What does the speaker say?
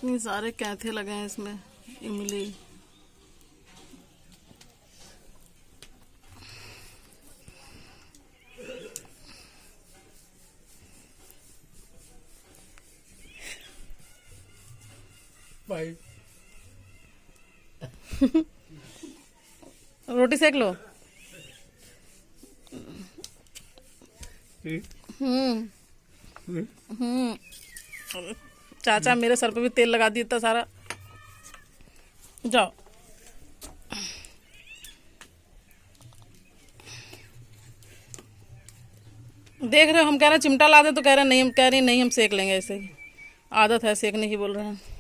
इतनी सारे कैथे लगे हैं इसमें, इमली। भाई रोटी सेक लो। हम्म। चाचा मेरे सर पे भी तेल लगा दिया इतना सारा। जाओ। देख रहे हो, हम कह रहे हैं चिमटा ला दे तो कह रहे नहीं, हम कह रही नहीं, हम सेक लेंगे ऐसे ही, आदत है सेकने की बोल रहे हैं।